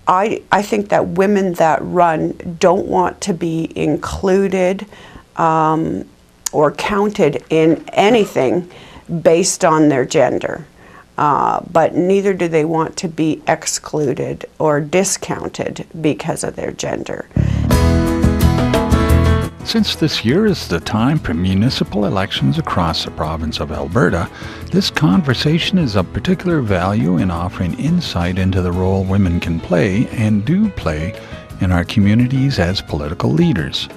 I think that women that run don't want to be included or counted in anything based on their gender, but neither do they want to be excluded or discounted because of their gender. Since this year is the time for municipal elections across the province of Alberta, this conversation is of particular value in offering insight into the role women can play and do play in our communities as political leaders.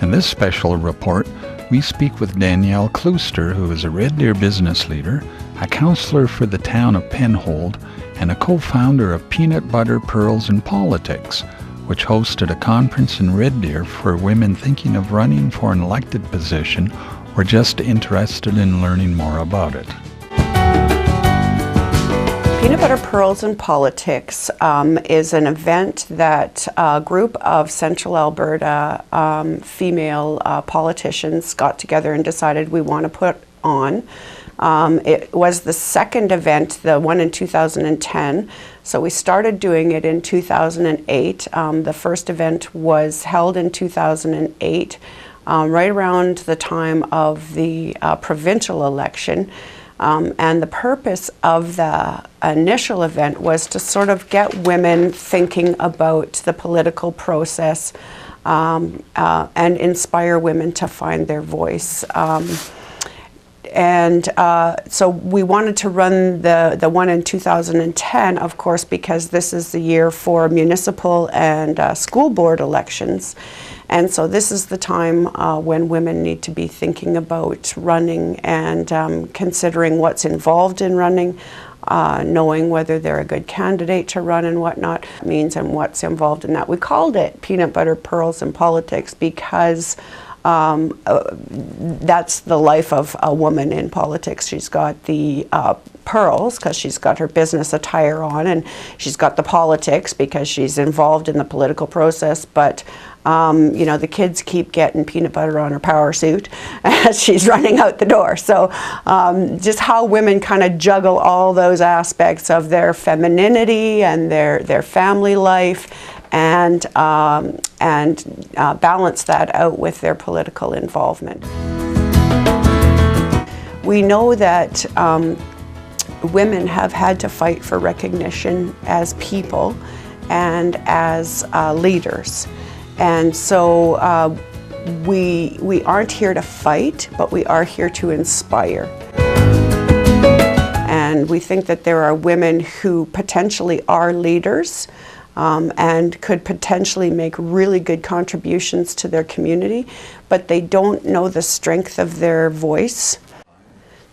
In this special report, we speak with Danielle Klooster, who is a Red Deer business leader, a councilor for the Town of Penhold, and a co-founder of Peanut Butter, Pearls and Politics, which hosted a conference in Red Deer for women thinking of running for an elected position or just interested in learning more about it. Peanut Butter, Pearls and Politics is an event that a group of Central Alberta female politicians got together and decided we want to put on. It was the second event, the one in 2010. So we started doing it in 2008. The first event was held in 2008, right around the time of the provincial election. And the purpose of the initial event was to sort of get women thinking about the political process and inspire women to find their voice. So we wanted to run the one in 2010, of course, because this is the year for municipal and school board elections. And so this is the time when women need to be thinking about running and considering what's involved in running, knowing whether they're a good candidate to run and whatnot means and what's involved in that. We called it Peanut Butter, Pearls and Politics because that's the life of a woman in politics. She's got the pearls because she's got her business attire on, and she's got the politics because she's involved in the political process, but you know, the kids keep getting peanut butter on her power suit as she's running out the door. So just how women kind of juggle all those aspects of their femininity and their family life and balance that out with their political involvement. We know that women have had to fight for recognition as people and as leaders. And so we aren't here to fight, but we are here to inspire. And we think that there are women who potentially are leaders and could potentially make really good contributions to their community, but they don't know the strength of their voice.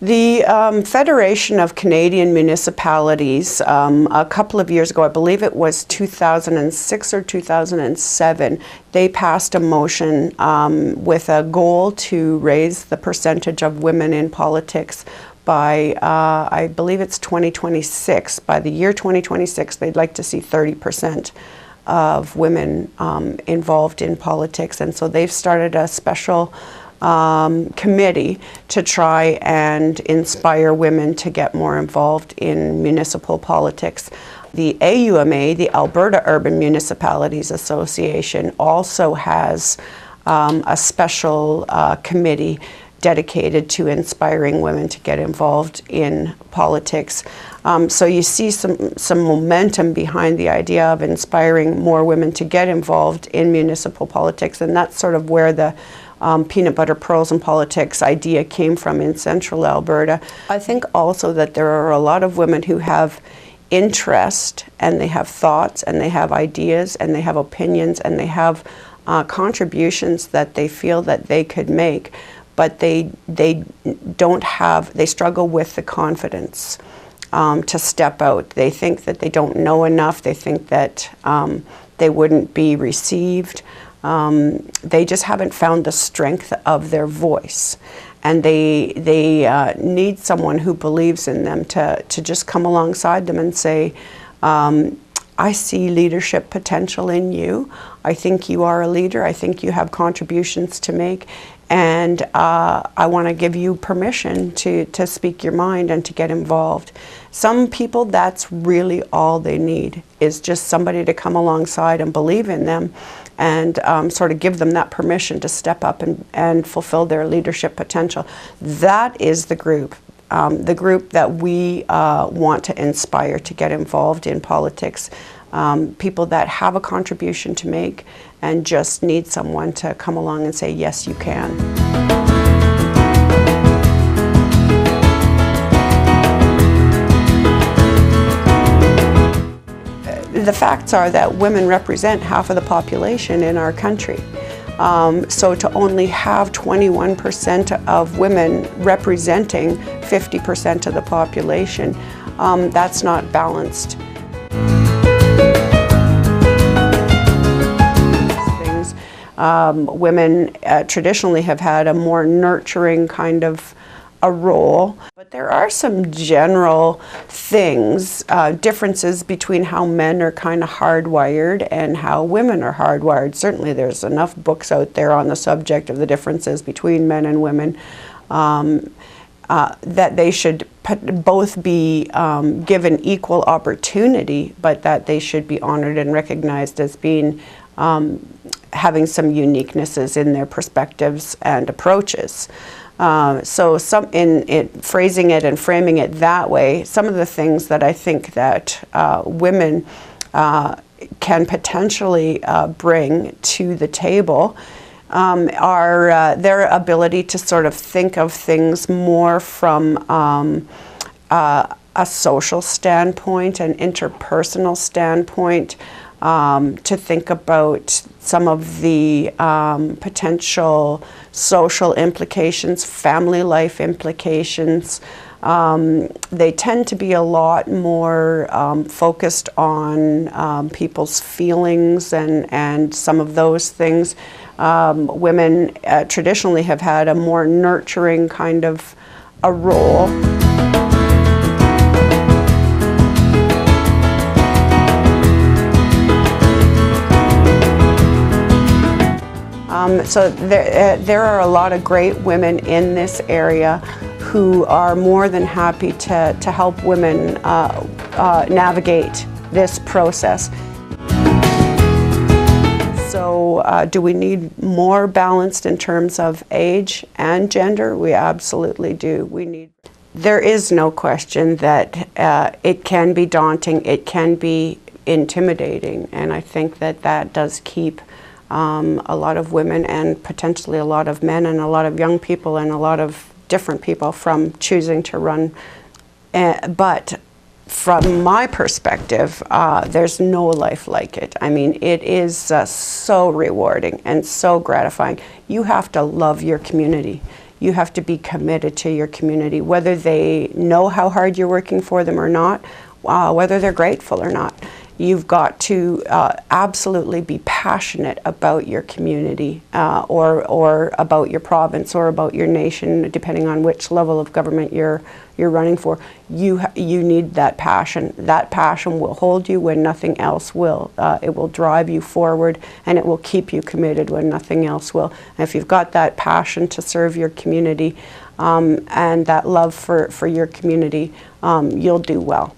The Federation of Canadian Municipalities, a couple of years ago, I believe it was 2006 or 2007, they passed a motion with a goal to raise the percentage of women in politics by, I believe it's 2026. By the year 2026, they'd like to see 30% of women involved in politics. And so they've started a special committee to try and inspire women to get more involved in municipal politics. The AUMA, the Alberta Urban Municipalities Association, also has a special committee dedicated to inspiring women to get involved in politics. So you see some momentum behind the idea of inspiring more women to get involved in municipal politics, and that's sort of where the Peanut Butter, Pearls and Politics idea came from in Central Alberta. I think also that there are a lot of women who have interest and they have thoughts and they have ideas and they have opinions and they have contributions that they feel that they could make, but they struggle with the confidence to step out. They think that they don't know enough. They think that they wouldn't be received. They just haven't found the strength of their voice, and they need someone who believes in them to just come alongside them and say, I see leadership potential in you. I think you are a leader. I think you have contributions to make, And I want to give you permission to speak your mind and to get involved. Some people, that's really all they need, is just somebody to come alongside and believe in them and sort of give them that permission to step up and fulfill their leadership potential. That is the group that we want to inspire to get involved in politics. People that have a contribution to make and just need someone to come along and say, yes, you can. The facts are that women represent half of the population in our country. So to only have 21% of women representing 50% of the population, that's not balanced. Women traditionally have had a more nurturing kind of a role, but there are some general things, differences between how men are kind of hardwired and how women are hardwired. Certainly there's enough books out there on the subject of the differences between men and women, that they should both be given equal opportunity, but that they should be honored and recognized as being having some uniquenesses in their perspectives and approaches. So in phrasing it and framing it that way, some of the things that I think that women can potentially bring to the table are their ability to sort of think of things more from a social standpoint, an interpersonal standpoint, to think about some of the potential social implications, family life implications. They tend to be a lot more focused on people's feelings and some of those things. Women traditionally have had a more nurturing kind of a role. So there are a lot of great women in this area who are more than happy to help women navigate this process. So do we need more balanced in terms of age and gender? We absolutely do. There is no question that it can be daunting, it can be intimidating, and I think that does keep a lot of women and potentially a lot of men and a lot of young people and a lot of different people from choosing to run. But from my perspective, there's no life like it. I mean, it is so rewarding and so gratifying. You have to love your community. You have to be committed to your community, whether they know how hard you're working for them or not, whether they're grateful or not. You've got to absolutely be passionate about your community or about your province or about your nation, depending on which level of government you're running for. You need that passion. That passion will hold you when nothing else will. It will drive you forward, and it will keep you committed when nothing else will. And if you've got that passion to serve your community and that love for your community, you'll do well.